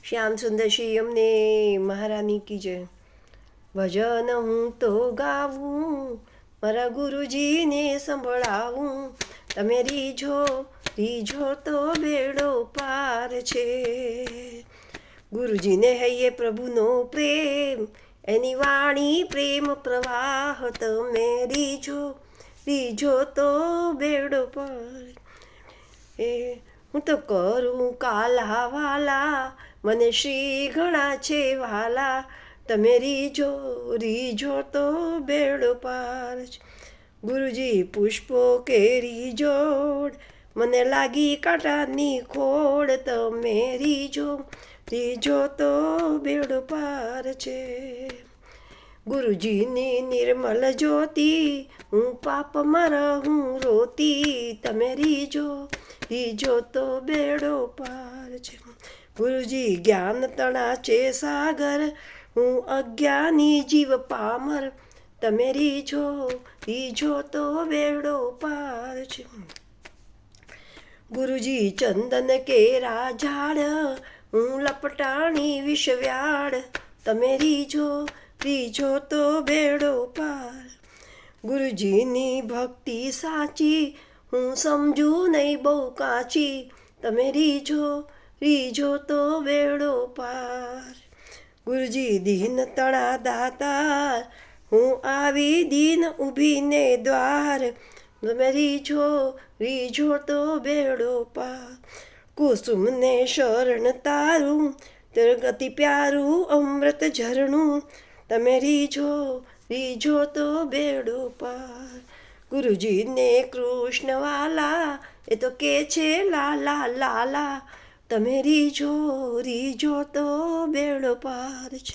શ્યામ સુંદર શ્રી અમને મહારાની કી જય. ભજન હું તો ગાવું, મારા ગુરુજીને સંભળાવું. તમે રીઝો તો બેડો પાર છે. ગુરુજીને હૈયે પ્રભુનો પ્રેમ, એની વાણી પ્રેમ પ્રવાહ. તમે રીઝો તો બેડો પાર. હું તો કરું કાલા વાલા, મને શ્રી ઘણા છે વાલા. તમે રીઝો તો બેડો પાર. ગુરુજી પુષ્પો કેરી જોડ, મને લાગી કાંટાની ખોડ. તમે રીઝો તો બેડો પાર છે. ગુરુજીની નિર્મલ જ્યોતિ, હું પાપમાં રહું રોતી. તમે રીઝો તો બેડો પાર છે. ગુરુજી જ્ઞાન તણા છે સાગર, હું અજ્ઞાની જીવ પામર. તમે રીઝો તો બેડો પાર છે. ગુરુજી ચંદન કેરા ઝાડ, હું લપટાણી વિષવ્યાડ. તમે રીઝો તો બેડો પાર. ગુરુજીની ભક્તિ સાચી, હું સમજું નહીં બહુ કાચી. તમે રીઝો તો બેડો પાર. ગુરુજી દીન તણા દાતાર, હું આવી દીન ઊભીને દ્વાર. તમે રીઝો તો બેડો પાર. કુસુમને શરણ તારું, ગતિ પ્યારું અમૃત ઝરણું. તમે રીઝો તો બેડો પાર. ગુરુજીને કૃષ્ણ વાલા, એ તો કે છે લાલા લાલા. તમે રીઝો તો બેડો પાર છે.